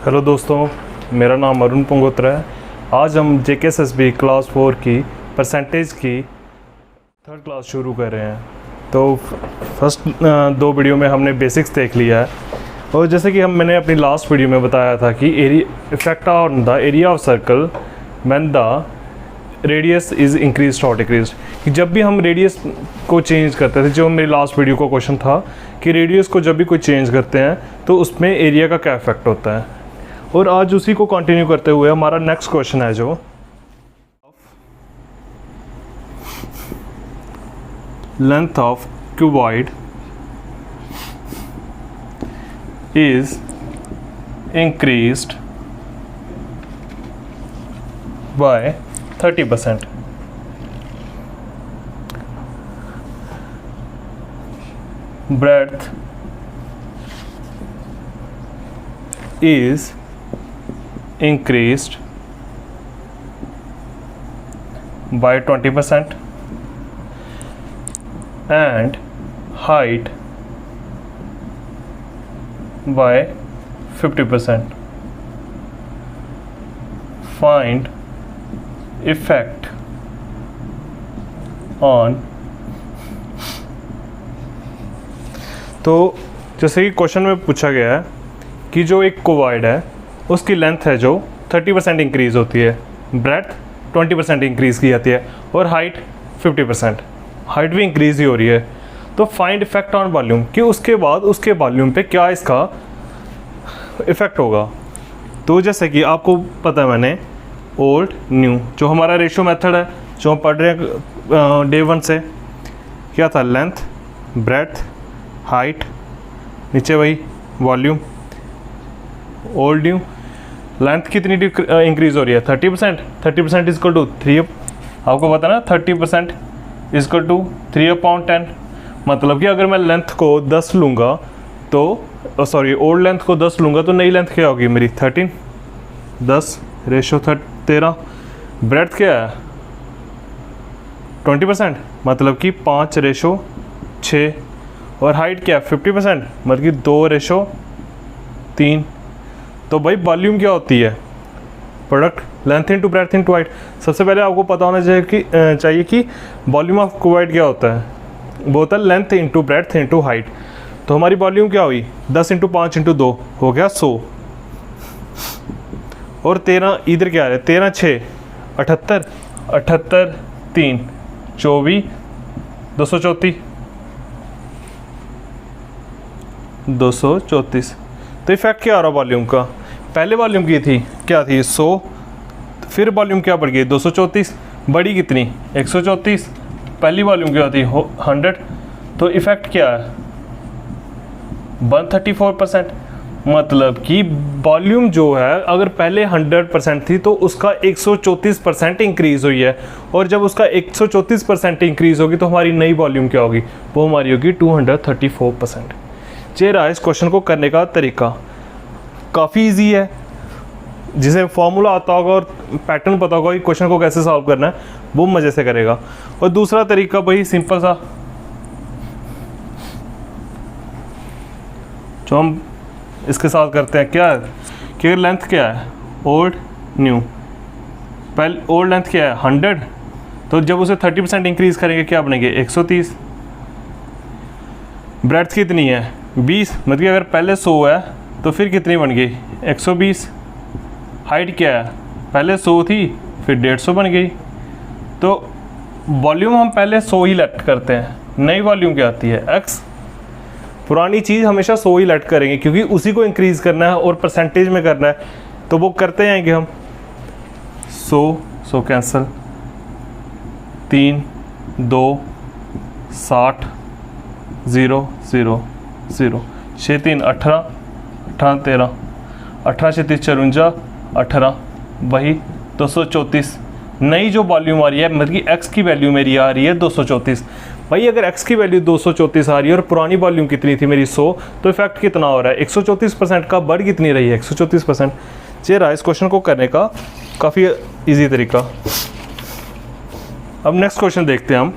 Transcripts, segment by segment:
Hello दोस्तों, मेरा नाम अरुण पंगोत्रा है। आज हम JKSSB क्लास 4 की परसेंटेज की थर्ड क्लास शुरू कर रहे हैं। तो फर्स्ट दो वीडियो में हमने बेसिक्स देख लिया है, और जैसे कि मैंने अपनी लास्ट वीडियो में बताया था कि effect on the area of circle when the radius is increase और डिक्रीज, कि जब भी हम रेडियस को चेंज करते थे, जो मेरी लास्ट वीडियो का क्वेश्चन था कि रेडियस को जब भी कोई चेंज करते हैं तो उसमें एरिया का क्या इफेक्ट होता है। और आज उसी को कंटिन्यू करते हुए हमारा नेक्स्ट क्वेश्चन है जो length of cuboid is increased by 30%. Breadth is increased by 20% and height by 50%. Find effect on, तो जैसे कि क्वेश्चन में पूछा गया है कि जो एक क्यूबॉइड है उसकी लेंथ है जो 30% इंक्रीज़ होती है, ब्रेड्थ 20% इंक्रीज़ की जाती है और हाइट 50%, हाइट भी इंक्रीज़ ही हो रही है। तो फाइंड इफेक्ट ऑन वॉल्यूम, कि उसके बाद उसके वॉल्यूम पे क्या इसका इफ़ेक्ट होगा। तो जैसे कि आपको पता है, मैंने ओल्ड न्यू जो हमारा रेशियो मेथड है जो हम पढ़ रहे हैं डे 1 से, क्या था, लेंथ, ब्रेड्थ, हाइट, नीचे वही वॉल्यूम, ओल्ड न्यू। लेंथ कितनी इंक्रीज़ हो रही है, 30%। 30% इजकल टू 3, आपको पता ना 30% इजकल टू 3/10। मतलब कि अगर मैं लेंथ को 10 लूँगा तो सॉरी ओल्ड लेंथ को 10 लूँगा तो नई लेंथ क्या होगी मेरी 13, 10 रेशो 13। ब्रेड्थ क्या है 20%, मतलब कि 5/6। और हाइट क्या है 50%, मतलब कि 2/3। तो भाई वॉल्यूम क्या होती है, product length into breadth into height. सबसे पहले आपको पता होना चाहिए कि वॉल्यूम ऑफ क्यूबॉइड क्या होता है, वो होता है length into breadth into height. तो हमारी वॉल्यूम क्या हुई 10 × 5 × 2 हो गया 100, और 13 इधर क्या है 13 6 78, 78 3 24 234। तो इफेक्ट क्या आ रहा वॉल्यूम का, पहले वॉल्यूम की थी क्या थी 100, फिर वॉल्यूम क्या बढ़ गई 234, बड़ी कितनी 134, पहली वॉल्यूम क्या थी 100। तो इफेक्ट क्या है 134%। मतलब कि वॉल्यूम जो है अगर पहले 100% थी तो उसका 134% इंक्रीज़ हुई है, और जब उसका 134% इंक्रीज़ होगी तो हमारी नई वॉल्यूम क्या होगी, वो हमारी होगी 234%। ये रहा इस क्वेश्चन को करने का तरीका, काफ़ी इजी है। जिसे फॉर्मूला आता होगा और पैटर्न पता होगा कि क्वेश्चन को कैसे सॉल्व करना है, वो मज़े से करेगा। और दूसरा तरीका वही सिंपल सा जो हम इसके साथ करते हैं, क्या है कि लेंथ क्या है ओल्ड न्यू, पहले ओल्ड लेंथ क्या है 100, तो जब उसे 30% इंक्रीज़ करेंगे क्या बनेंगे 130। ब्रेड्थ कितनी है 20, मतलब कि अगर पहले 100 है तो फिर कितनी बन गई 120। हाइट क्या है पहले 100 थी फिर 150 बन गई। तो वॉल्यूम हम पहले 100 ही लेट करते हैं, नई वॉल्यूम क्या आती है x। पुरानी चीज़ हमेशा 100 ही लेट करेंगे क्योंकि उसी को इंक्रीज़ करना है और परसेंटेज में करना है, तो वो करते जाएंगे हम 100 कैंसिल, 3 2 60 0 0 0 6 3 18 18 13 18 6 30 54 18 वही 234। नई जो वॉल्यूम आ रही है मतलब कि x की वैल्यू मेरी आ रही है 234। भाई अगर x की वैल्यू 234 आ रही है और पुरानी वॉल्यूम कितनी थी मेरी 100, तो इफेक्ट कितना हो रहा है 134% का, बढ़ कितनी रही है 134%। ये रहा इस क्वेश्चन को करने का काफ़ी इजी तरीका। अब नेक्स्ट क्वेश्चन देखते हैं हम।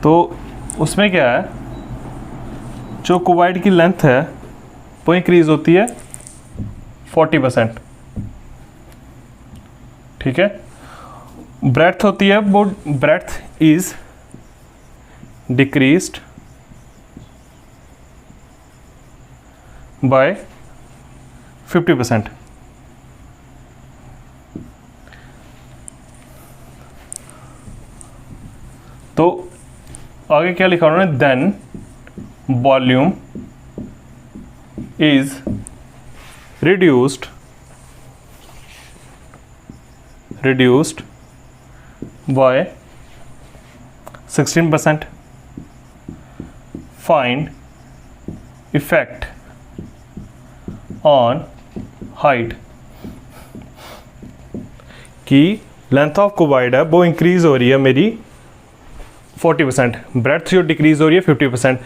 तो उसमें क्या है, जो क्यूबॉइड की लेंथ है वो इंक्रीज़ होती है 40%, ठीक है। ब्रेड्थ होती है वो, ब्रेड्थ इज डिक्रीज्ड बाय 50%। तो आगे क्या लिखा उन्होंने, then volume is reduced by 16%. Find effect on height, कि लेंथ ऑफ क्यूबॉइड है वो इंक्रीज हो रही है मेरी 40%, ब्रेड्थ जो डिक्रीज हो रही है 50%,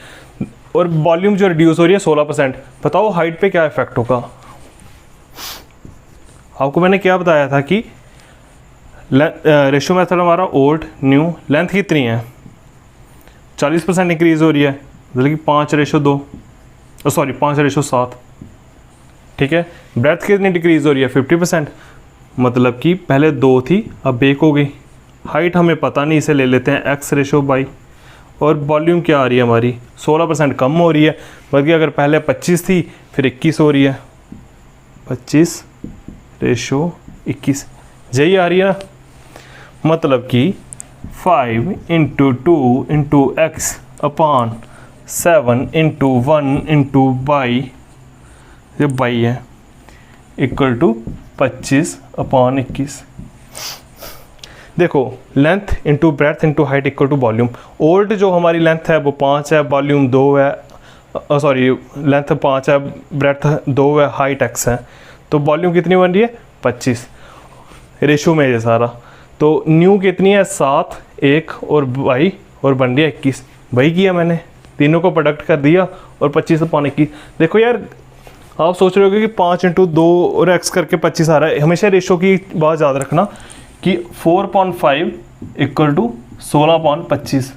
और वॉल्यूम जो रिड्यूस हो रही है 16%। बताओ हाइट पे क्या इफेक्ट होगा। आपको मैंने क्या बताया था कि रेशियो मेथड हमारा ओल्ड न्यू, लेंथ कितनी है 40% इंक्रीज हो रही है, मतलब कि 5:2, सॉरी 5:7, ठीक है। ब्रेथ कितनी डिक्रीज हो रही है 50%, मतलब कि पहले 2 थी अब 1 हो गई। हाइट हमें पता नहीं, इसे ले लेते हैं x/y, और वॉल्यूम क्या आ रही है हमारी 16% कम हो रही है, बल्कि अगर पहले 25 थी फिर 21 हो रही है, 25:21 यही आ रही है ना। मतलब कि 5 × 2 × x/7 × 1 × y, ये y है, इक्वल टू 25/21। देखो length into breadth into height equal to volume. Old जो हमारी लेंथ है वो 5 है, वॉल्यूम 2 है, सॉरी लेंथ 5 है, ब्रेथ 2 है, हाइट x है, तो वॉल्यूम कितनी बन रही है 25 रेशो में ये सारा। तो न्यू कितनी है 7, 1 और y, और बन रही है 21। वही किया मैंने, तीनों को प्रोडक्ट कर दिया और 25/21। देखो यार आप सोच रहे होगे कि 5 × 2 और x करके 25 आ रहा है। हमेशा रेशो की बात याद रखना कि 4/5 इक्वल टू 16/25,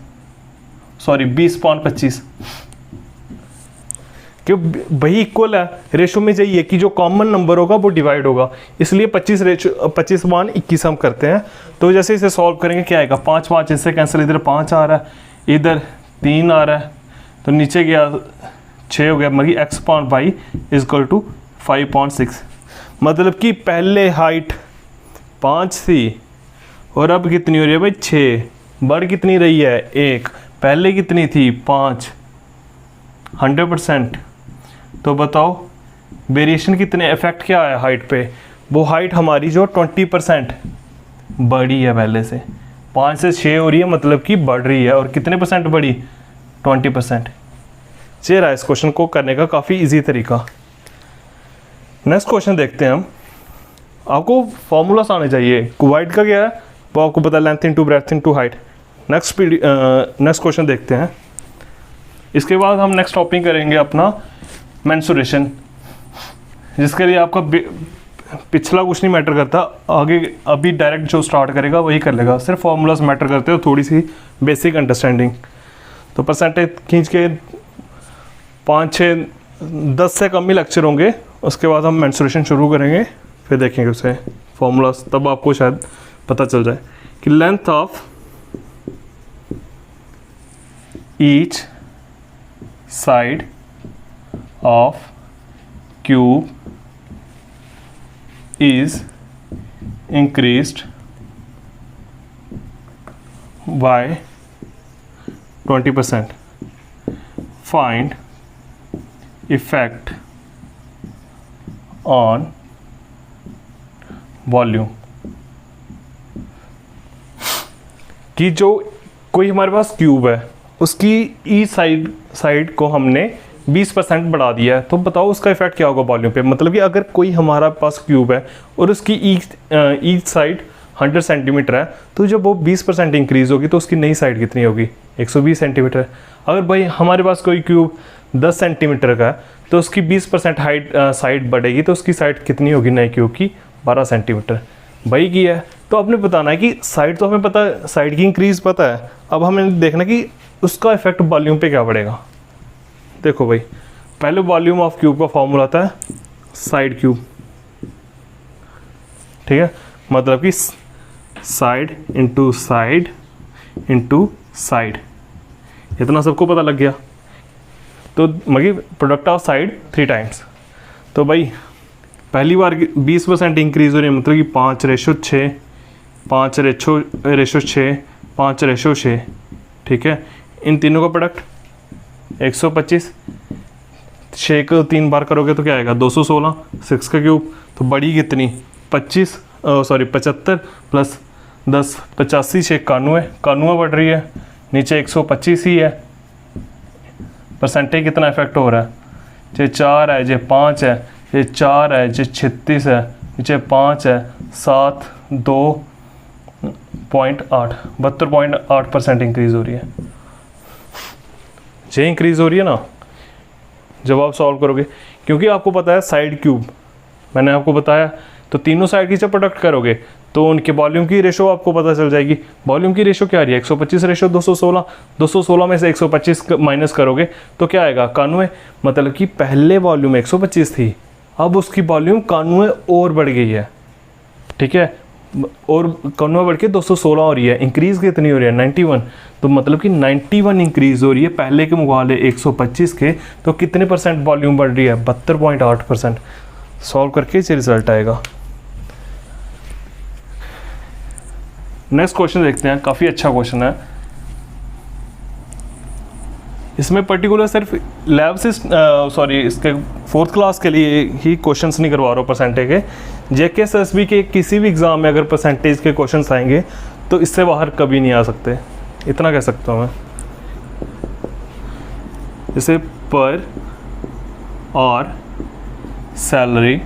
सॉरी 20/25, कि वही इक्वल है। रेशो में चाहिए कि जो कॉमन नंबर होगा वो डिवाइड होगा, इसलिए 25/21 हम करते हैं। तो जैसे इसे सॉल्व करेंगे क्या आएगा, 5 5 इससे कैंसिल, इधर 5 आ रहा है, इधर 3 आ रहा है, तो नीचे गया 6 हो गया, मतलब x/y इक्वल टू 5/6। मतलब कि पहले हाइट 5 थी और अब कितनी हो रही है भाई 6, बढ़ कितनी रही है 1, पहले कितनी थी 5, 100%। तो बताओ वेरिएशन कितने, इफेक्ट क्या है हाइट पे, वो हाइट हमारी जो 20% बढ़ी है, पहले से 5 से 6 हो रही है, मतलब कि बढ़ रही है, और कितने परसेंट बढ़ी 20%। ये रहा इस क्वेश्चन को करने का काफ़ी इजी तरीका। नेक्स्ट क्वेश्चन देखते हैं हम। आपको फॉर्मूलास आने चाहिए, क्यूबॉइड का क्या है वो आपको पता, length into breadth into height. Next question देखते हैं। इसके बाद हम नेक्स्ट टॉपिक करेंगे अपना मेंसुरेशन, जिसके लिए आपका पिछला कुछ नहीं मैटर करता, आगे अभी डायरेक्ट जो स्टार्ट करेगा वही कर लेगा, सिर्फ फॉर्मूलास मैटर करते हो, थोड़ी सी बेसिक अंडरस्टैंडिंग। तो परसेंटेज खींच के 5 6 10 से कम ही लेक्चर होंगे, उसके बाद हम मेंसुरेशन शुरू करेंगे, फिर देखेंगे उसे फॉर्मूलास, तब आपको शायद पता चल जाए कि length of each side of cube is increased by 20%. Find effect on volume. कि जो कोई हमारे पास क्यूब है उसकी ई साइड को हमने 20% बढ़ा दिया है, तो बताओ उसका इफेक्ट क्या होगा वॉल्यूम पे। मतलब कि अगर कोई हमारा पास क्यूब है और उसकी ईच साइड 100 सेंटीमीटर है, तो जब वो 20% इंक्रीज होगी तो उसकी नई साइड कितनी होगी 120 सेंटीमीटर। अगर भाई हमारे पास कोई क्यूब 10 सेंटीमीटर का है तो उसकी 20% हाइट साइड बढ़ेगी, तो उसकी साइड कितनी होगी नए क्यूब की 12 सेंटीमीटर। वही की है। तो आपने बताना है कि साइड तो हमें पता है, साइड की इंक्रीज पता है, अब हमें देखना कि उसका इफेक्ट वॉल्यूम पे क्या पड़ेगा। देखो भाई, पहले वॉल्यूम ऑफ क्यूब का फॉर्मूला आता है साइड क्यूब, ठीक है, मतलब कि side into side into side, इतना सबको पता लग गया। तो मतलब प्रोडक्ट ऑफ साइड 3 टाइम्स। तो भाई पहली बार 20% इंक्रीज़ हो रही है, मतलब कि 5:6, 5:6, 5:6, ठीक है। इन तीनों का प्रोडक्ट 125, 6 को 3 बार करोगे तो क्या आएगा 216, 6 का क्यूब। तो बड़ी कितनी 75 प्लस 10 85, 6 91 बढ़ रही है, नीचे 125 ही है। परसेंटेज कितना इफेक्ट हो रहा है, ये 4 है, ये 5 है, ये 4 है, ये 36 है, नीचे 5 है, 7 2.8 72.8% इंक्रीज़ हो रही है। ये इंक्रीज़ हो रही है ना जब आप सॉल्व करोगे, क्योंकि आपको पता है साइड क्यूब मैंने आपको बताया। तो तीनों साइड की जब प्रोडक्ट करोगे तो उनके वॉल्यूम की रेशो आपको पता चल जाएगी। वॉल्यूम की रेशो क्या आ रही है 125 रेशो 216, 216 में से 125 माइनस करोगे तो क्या आएगा 91। मतलब कि पहले वॉल्यूम 125 थी, अब उसकी वॉल्यूम 91 और बढ़ गई है, ठीक है, और 91 बढ़ के 216 हो रही है। इंक्रीज़ कितनी हो रही है 91। तो मतलब कि 91 इंक्रीज़ हो रही है पहले के मुकाबले 125 के। तो कितने परसेंट वॉल्यूम बढ़ रही है 72.8%। सॉल्व करके ये रिजल्ट आएगा। नेक्स्ट क्वेश्चन देखते हैं, काफ़ी अच्छा क्वेश्चन है। इसमें पर्टिकुलर सिर्फ लैब से इसके 4th क्लास के लिए ही क्वेश्चंस नहीं करवा रहा हूँ परसेंटेज के। JKSSB के किसी भी एग्ज़ाम में अगर परसेंटेज के क्वेश्चंस आएंगे तो इससे बाहर कभी नहीं आ सकते, इतना कह सकता हूँ मैं। जैसे पर और salary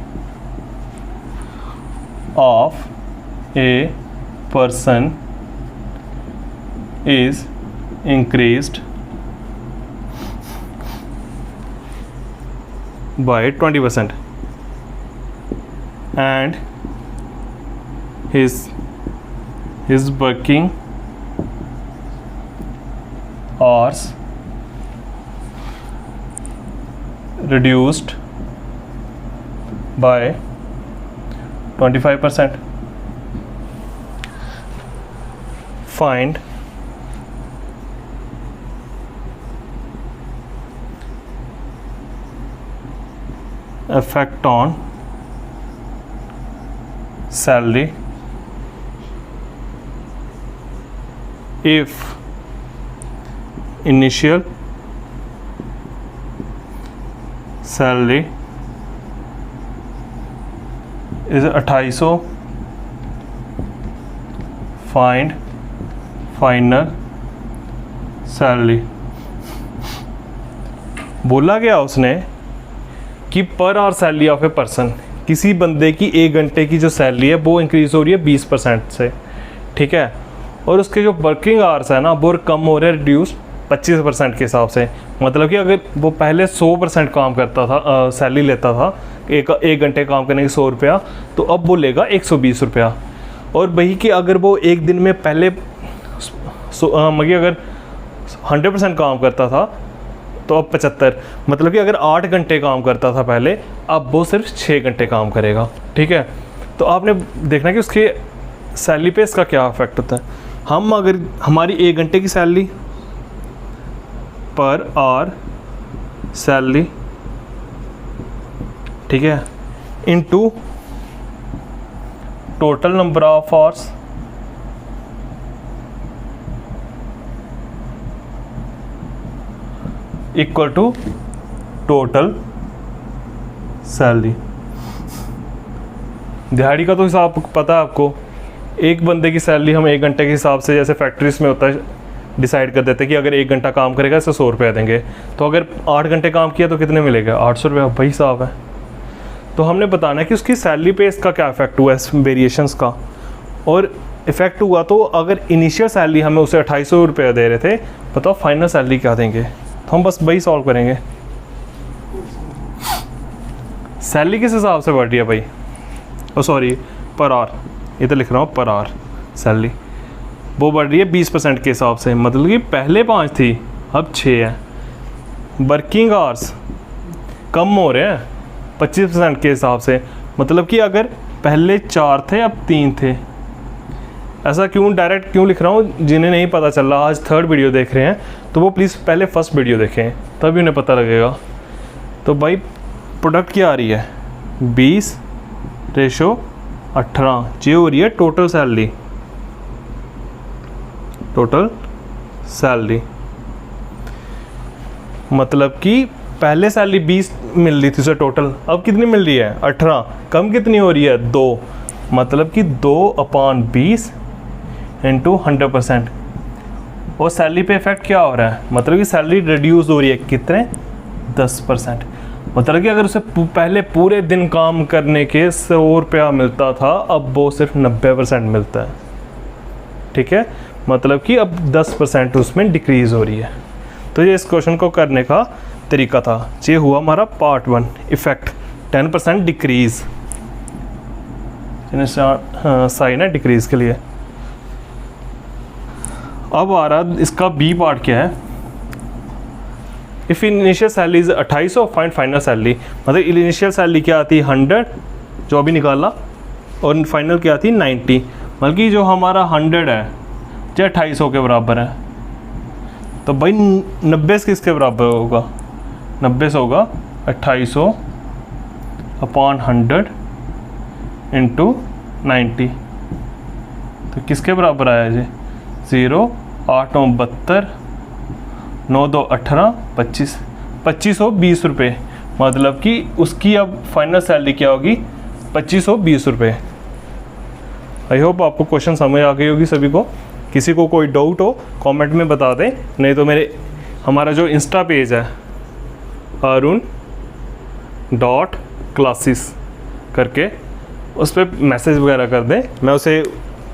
of a person is increased by 20% and his working hours reduced by 25%. Find effect on salary if initial salary is 2800, find final salary. बोला गया उसने कि per hour salary of a person, किसी बंदे की 1 घंटे की जो सैलरी है वो इंक्रीज़ हो रही है 20% से, ठीक है, और उसके जो वर्किंग आवर्स है ना वो कम हो रहे हैं, रिड्यूस 25% के हिसाब से। मतलब कि अगर वो पहले 100% काम करता था, सैलरी लेता था, एक घंटे काम करने की 100 रुपया, तो अब वो लेगा 120 रुपया। और वही कि अगर वो एक दिन में पहले मतलब अगर 100% काम करता था तो अब 75, मतलब कि अगर 8 घंटे काम करता था पहले, अब वो सिर्फ 6 घंटे काम करेगा, ठीक है। तो आपने देखना कि उसके सैलरी पे इसका क्या इफेक्ट होता है। हम अगर हमारी 1 घंटे की सैलरी पर आवर सैलरी, ठीक है, into total number of hours equal to total salary. दिहाड़ी का तो हिसाब पता है आपको, एक बंदे की सैलरी हम 1 घंटे के हिसाब से, जैसे फैक्ट्रीज में होता है, डिसाइड कर देते हैं कि अगर 1 घंटा काम करेगा इसे 100 रुपया देंगे। तो अगर 8 घंटे काम किया तो कितने मिलेगा 800 रुपया, वही हिसाब है। तो हमने बताना है कि उसकी सैलरी पे इसका क्या इफेक्ट हुआ है वेरिएशंस का, और इफेक्ट हुआ तो अगर इनिशियल सैलरी हमें उसे 2800 रुपया दे रहे थे, बताओ फाइनल सैलरी क्या देंगे। तो हम बस वही सॉल्व करेंगे। सैलरी किस हिसाब से बढ़ रही है भाई, ओ सॉरी पर आवर, ये तो लिख रहा हूँ पर आवर सैलरी, वो बढ़ रही है 20% के हिसाब से। मतलब कि पहले 5 थी अब 6 है। वर्किंग आवर्स कम हो रहे हैं 25% के हिसाब से। मतलब कि अगर पहले 4 थे अब 3 थे। ऐसा क्यों डायरेक्ट क्यों लिख रहा हूँ, जिन्हें नहीं पता चल रहा आज थर्ड वीडियो देख रहे हैं तो वो प्लीज़ पहले फर्स्ट वीडियो देखें, तभी उन्हें पता लगेगा। तो भाई प्रोडक्ट क्या आ रही है 20:18, ये हो रही है टोटल सैलरी। टोटल सैलरी मतलब कि पहले सैलरी 20 मिल रही थी उसे टोटल, अब कितनी मिल रही है 18, कम कितनी हो रही है 2, मतलब कि 2/20 इंटू 100%। और सैलरी पे इफेक्ट क्या हो रहा है, मतलब कि सैलरी रिड्यूस हो रही है कितने 10%। मतलब कि अगर उसे पहले पूरे दिन काम करने के 100 रुपया मिलता था, अब वो सिर्फ 90% मिलता है। ठीक है, मतलब कि अब 10% उसमें डिक्रीज़ हो रही है। तो ये इस क्वेश्चन को करने का तरीका था। ये हुआ हमारा पार्ट 1 इफेक्ट 10% डिक्रीज़, साइन है डिक्रीज़ के लिए। अब आ रहा इसका बी पार्ट क्या है, if initial salary is 2800 find final salary. मतलब इनिशियल सैलरी क्या आती है 100 जो अभी निकाला, और फाइनल क्या आती है 90। मतलब कि जो हमारा 100 है जो 2800 के बराबर है, तो भाई 90 किसके बराबर होगा, 90 होगा 2800/100 इंटू 90। तो किसके बराबर आया जी 0, 8 9 72, 9 2 18, 25, 2520 रुपये। मतलब कि उसकी अब फाइनल सैलरी क्या होगी 2520 रुपये। आई होप आपको क्वेश्चन समझ आ गई होगी सभी को। किसी को कोई डाउट हो कमेंट में बता दें, नहीं तो हमारा जो इंस्टा पेज है arun.classes करके उस पर मैसेज वगैरह कर दें, मैं उसे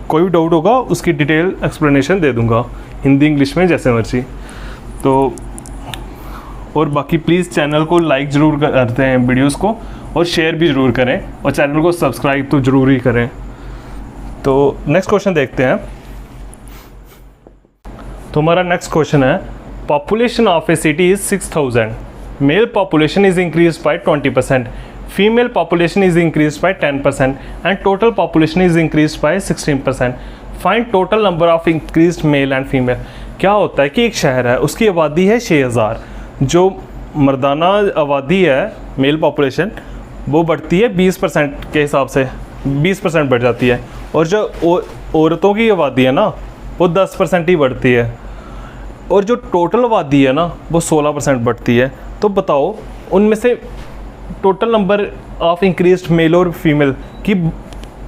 कोई भी डाउट होगा उसकी डिटेल एक्सप्लेनेशन दे दूंगा हिंदी इंग्लिश में जैसे मर्जी। तो और बाकी प्लीज़ चैनल को लाइक ज़रूर करते हैं वीडियोस को, और शेयर भी ज़रूर करें, और चैनल को सब्सक्राइब तो ज़रूर ही करें। तो नेक्स्ट क्वेश्चन देखते हैं। तो हमारा नेक्स्ट क्वेश्चन है population of A city is 6000, mail population is increase by 20%, female population is increase by 10% and total population is increase by 16%। Find total number of increase male and female. क्या होता है कि एक शहर है उसकी आबादी है 6000, जो मर्दाना आबादी है मेल पॉपुलेशन वो बढ़ती है 20% के हिसाब से, 20% बढ़ जाती है, और जो औरतों की आबादी है ना वो 10% ही बढ़ती है, और जो टोटल आबादी है ना वो 16% बढ़ती है। तो बताओ उनमें से total number of increased male और फीमेल की,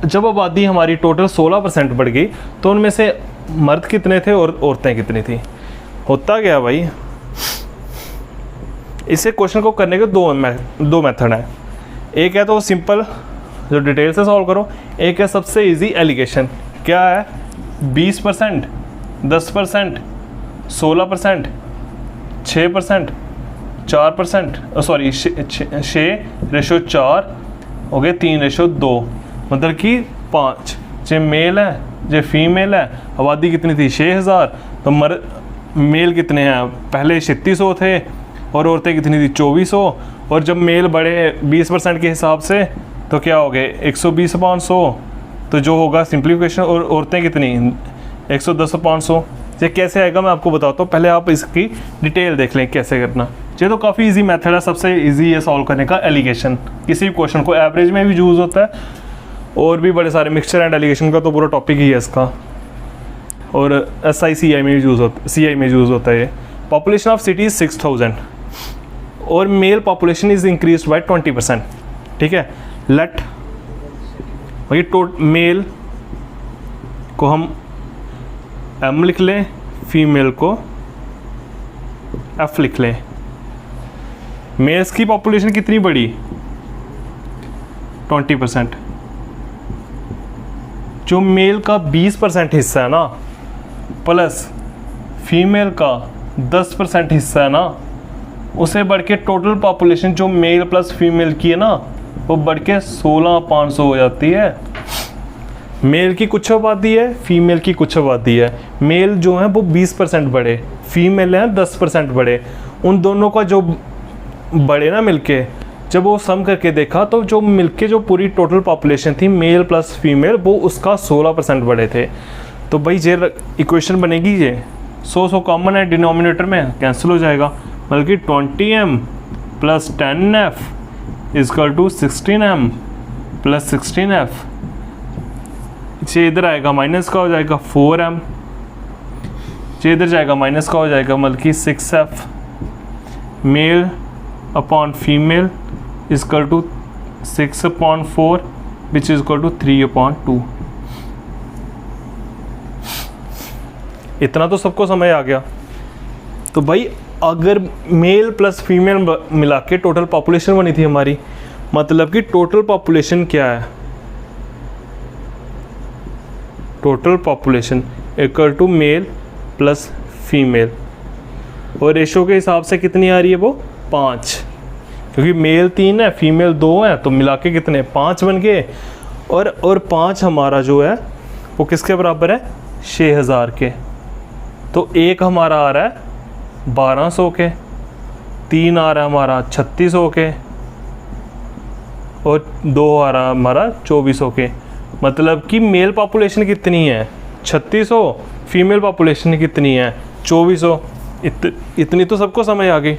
जब आबादी हमारी टोटल 16% बढ़ गई तो उनमें से मर्द कितने थे और औरतें कितनी थी। होता क्या भाई, इसे क्वेश्चन को करने के दो मेथड हैं। एक है तो सिंपल जो डिटेल से सॉल्व करो, एक है सबसे इजी एलिगेशन। क्या है 20%, 10%, 16%, 6%, 4%, सॉरी 6:4 हो गए 3:2, मतलब कि 5। जो मेल है जो फीमेल है, आबादी कितनी थी 6000, तो मेल कितने हैं पहले 3600 थे और औरतें कितनी थी 2400, और जब मेल बढ़े 20% के हिसाब से तो क्या हो गए 120/500, तो जो होगा सिंप्लीफिकेशन, और औरतें कितनी 110/500। ये कैसे आएगा मैं आपको बताता हूँ, पहले आप इसकी डिटेल देख लें कैसे करना। ये तो काफ़ी इजी मेथड है, सबसे इजी है सॉल्व करने का एलिगेशन। किसी भी क्वेश्चन को एवरेज में भी यूज़ होता है, और भी बड़े सारे मिक्सचर एंड एलिगेशन का तो पूरा टॉपिक ही है इसका, और SICI में यूज़ होता, CI में यूज़ होता है ये। पॉपुलेशन ऑफ सिटी 6000 और mail population is increase by 20%। ठीक है, लेट मेल को हम M लिख लें, फीमेल को F लिख लें। मेल्स की पॉपुलेशन कितनी बढ़ी 20%, जो मेल का 20% हिस्सा है ना प्लस फीमेल का 10% हिस्सा है ना, उसे बढ़ के टोटल पॉपुलेशन जो मेल प्लस फीमेल की है ना वो बढ़ के 16500 हो जाती है। मेल की कुछ आबादी है, फीमेल की कुछ आबादी है। मेल जो है वो 20% बढ़े, फीमेल है 10% बढ़े, उन दोनों का जो बढ़े ना मिलके जब वो सम करके देखा तो जो मिलके जो पूरी टोटल पॉपुलेशन थी मेल प्लस फीमेल वो उसका 16% बढ़े थे। तो भाई ये इक्वेशन बनेगी, ये 100 कॉमन है डिनोमिनेटर में, कैंसिल हो जाएगा, बल्कि 20m plus 10f is equal to 16m plus 16f। ये इधर आएगा माइनस का हो जाएगा 4m, ये इधर जाएगा माइनस का हो जाएगा बल्कि 6f male upon female is equal to 6/4 which is equal to 3/2। इतना तो सबको समझ आ गया। तो भाई अगर मेल प्लस फीमेल मिला के टोटल पॉपुलेशन बनी थी हमारी, मतलब कि टोटल पॉपुलेशन क्या है, total population equal to male plus female, और रेशो के हिसाब से कितनी आ रही है वो 5, क्योंकि मेल 3 है फीमेल 2 है, तो मिला के कितने 5 बन गए। और 5 हमारा जो है वो किसके बराबर है 6000 के। तो एक हमारा आ रहा है 1200 के, 3 आ रहा है हमारा 3600 के, और 2 आ रहा है हमारा 2400 के। मतलब कि मेल पॉपुलेशन कितनी है 3600, फीमेल पॉपुलेशन कितनी है 2400। इतनी तो सबको समझ आ गई।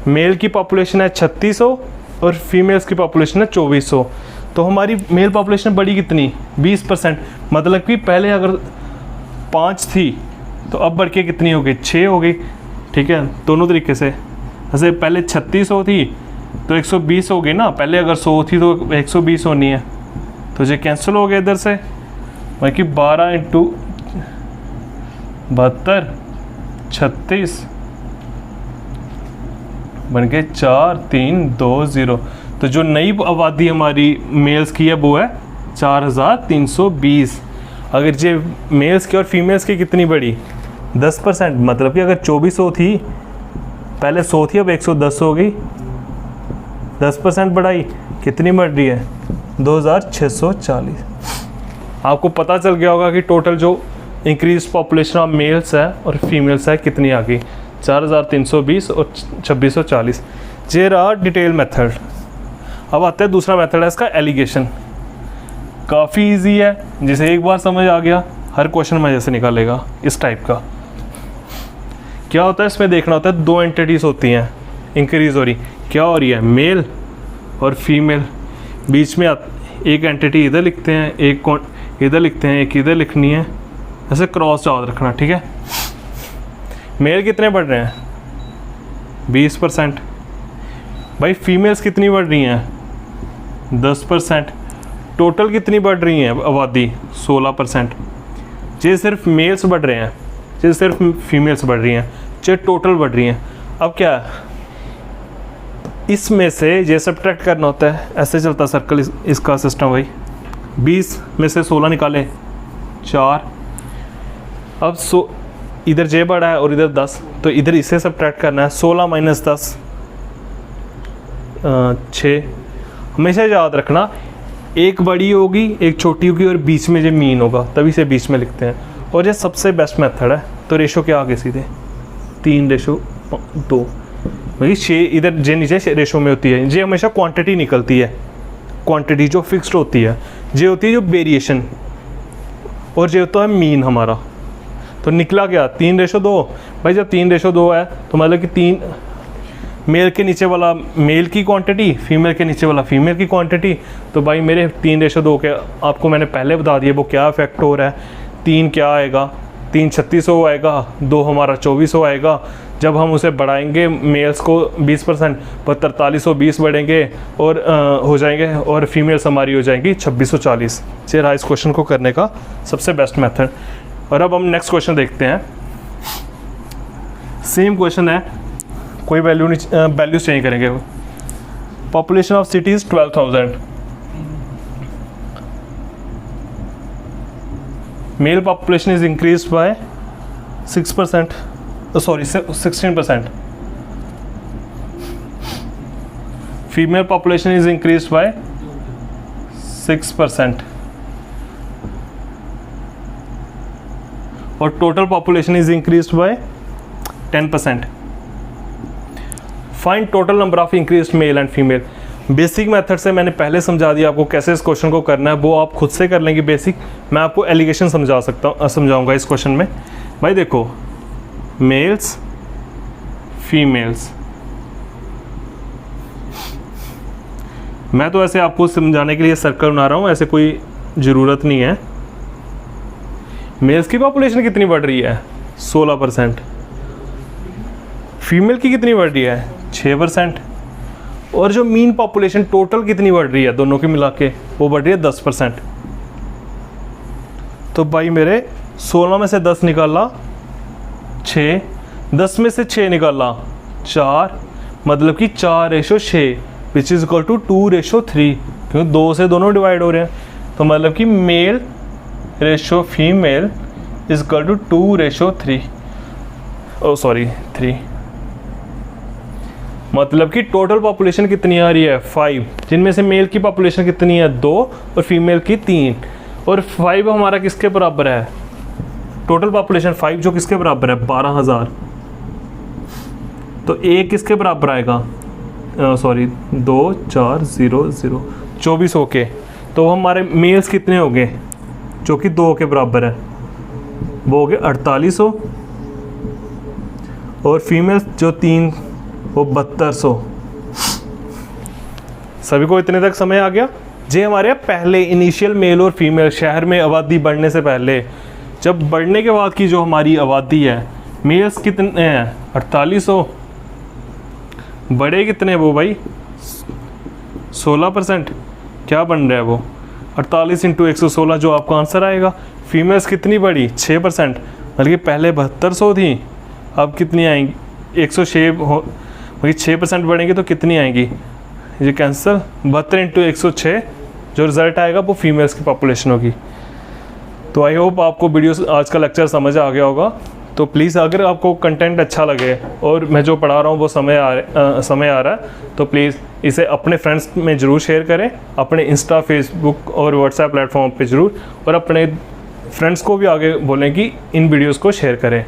मेल की पॉपुलेशन है 3600 और फीमेल्स की पॉपुलेशन है 2400। तो हमारी मेल पॉपुलेशन बढ़ी कितनी 20%। मतलब कि पहले अगर 5 थी तो अब बढ़ के कितनी हो गई 6 हो गई। ठीक है, दोनों तरीके से। जैसे पहले 3600 थी तो 120 हो गई ना, पहले अगर 100 थी तो 120 होनी है, तो ये कैंसिल हो गया इधर से। मतलब कि 12 × 72 36 बन के 4 3 2 0। तो जो नई आबादी हमारी मेल्स की है वो है 4320। अगर ये मेल्स की और फीमेल्स की कितनी बढ़ी 10%। मतलब कि अगर 2400 थी, पहले 100 थी अब 110 हो गई, 10% बढ़ाई, कितनी बढ़ रही है 2640। आपको पता चल गया होगा कि टोटल जो इंक्रीज पॉपुलेशन ऑफ मेल्स है और फीमेल्स है कितनी आ गई 4320 और 2640। ये रहा डिटेल मेथड। अब आता है दूसरा मेथड है इसका एलिगेशन। काफ़ी इजी है, जिसे एक बार समझ आ गया हर क्वेश्चन में जैसे निकालेगा इस टाइप का। क्या होता है इसमें देखना होता है 2 एंटिटीज़ होती हैं इंक्रीज हो रही, क्या हो रही है मेल और फीमेल, बीच में एक एंटिटी इधर लिखते हैं, एक इधर लिखते हैं, एक इधर लिखनी है, ऐसे क्रॉस याद रखना। ठीक है, मेल कितने बढ़ रहे हैं 20%। भाई फीमेल्स कितनी बढ़ रही हैं 10%। टोटल कितनी बढ़ रही हैं आबादी 16%। ये सिर्फ मेल्स बढ़ रहे हैं, ये सिर्फ फीमेल्स बढ़ रही हैं, ये टोटल बढ़ रही हैं। अब क्या है, इसमें से ये सब्ट्रैक्ट करना होता है, ऐसे चलता सर्कल इसका सिस्टम। भाई 20 में से 16 निकाले 4। अब इधर जे बढ़ा है और इधर 10, तो इधर इसे सब्ट्रैक्ट करना है। 16 - 10 6। हमेशा याद रखना एक बड़ी होगी एक छोटी होगी और बीच में जो मीन होगा, तभी से बीच में लिखते हैं। और ये सबसे बेस्ट मेथड है। तो रेशो क्या आ गए सीधे 3:2। भाई 6 इधर जे नीचे रेशो में होती है, जे हमेशा क्वांटिटी निकलती है, क्वांटिटी जो फिक्स्ड होती है, जे होती है जो वेरिएशन, और जे होता है मीन हमारा। तो निकला क्या 3:2। भाई जब 3:2 है तो मतलब कि 3 मेल के नीचे वाला मेल की क्वांटिटी, फीमेल के नीचे वाला फीमेल की क्वांटिटी। तो भाई मेरे 3:2 के आपको मैंने पहले बता दिया वो क्या इफेक्ट हो रहा है। 3 क्या आएगा 3 3600 आएगा, 2 हमारा 2400 आएगा। जब हम उसे बढ़ाएंगे मेल्स को 20% पर 4320 बढ़ेंगे और हो जाएंगे, और फीमेल्स हमारी हो जाएंगी 2640। ये रहा इस क्वेश्चन को करने का सबसे बेस्ट मेथड। और अब हम नेक्स्ट क्वेश्चन देखते हैं। सेम क्वेश्चन है, कोई वैल्यूज चेंज करेंगे। Population of cities 12,000। Mail population is increase by 6%, sorry 16%। Female population is increase by 6%। और total population is increase by 10%। Find total number of increase male and female. Basic method से मैंने पहले समझा दिया आपको कैसे इस क्वेश्चन को करना है, वो आप खुद से कर लेंगे बेसिक। मैं आपको एलिगेशन समझाऊंगा इस क्वेश्चन में। भाई देखो, मेल्स फीमेल्स, मैं तो ऐसे आपको समझाने के लिए सर्कल बना रहा हूँ, ऐसे कोई ज़रूरत नहीं है। मेल्स की पॉपुलेशन कितनी बढ़ रही है? 16%। फीमेल की कितनी बढ़ रही है? 6%। और जो मीन पॉपुलेशन टोटल कितनी बढ़ रही है दोनों के मिला के, वो बढ़ रही है 10%। तो भाई मेरे 16 में से 10 निकाला 6, 10 में से 6 निकाला 4, मतलब कि 4:6 विच इज़ इक्वल टू 2:3, क्योंकि 2 से दोनों डिवाइड हो रहे हैं। तो मतलब कि male ratio female is equal to 2:3, oh sorry 3। मतलब कि टोटल पॉपुलेशन कितनी आ रही है? 5, जिनमें से मेल की पॉपुलेशन कितनी है? 2 और फीमेल की 3। और 5 हमारा किसके बराबर है? टोटल पॉपुलेशन 5 जो किसके बराबर है? 12,000। तो एक किसके बराबर आएगा? सॉरी 2 4 0 0 24 के। तो हमारे मेल्स कितने हो गए जो कि 2 के बराबर है? वो हो गए 4800, और फीमेल्स जो 3 वो 7200। सभी को इतने तक समय आ गया? जे हमारे पहले इनिशियल मेल और फीमेल शहर में आबादी बढ़ने से पहले, जब बढ़ने के बाद की जो हमारी आबादी है, मेल्स कितने हैं? 4800, बड़े कितने वो भाई? 16%। क्या बन रहा है वो? 48 × 116 जो आपका आंसर आएगा। फीमेल्स कितनी बढ़ी? 6%, बल्कि पहले 7200 थी, अब कितनी आएंगी? 106 हो, बल्कि 6% बढ़ेंगे तो कितनी आएंगी? ये कैंसिल, 72 × 106 जो रिज़ल्ट आएगा वो फीमेल्स की पॉपुलेशन होगी। तो आई होप आपको वीडियो आज का लेक्चर समझ आ गया होगा। तो प्लीज़ अगर आपको कंटेंट अच्छा लगे और मैं जो पढ़ा रहा हूँ वो समय आ रहा है, तो प्लीज़ इसे अपने फ्रेंड्स में ज़रूर शेयर करें, अपने इंस्टा, फेसबुक और व्हाट्सएप प्लेटफॉर्म पे ज़रूर, और अपने फ्रेंड्स को भी आगे बोलें कि इन वीडियोस को शेयर करें।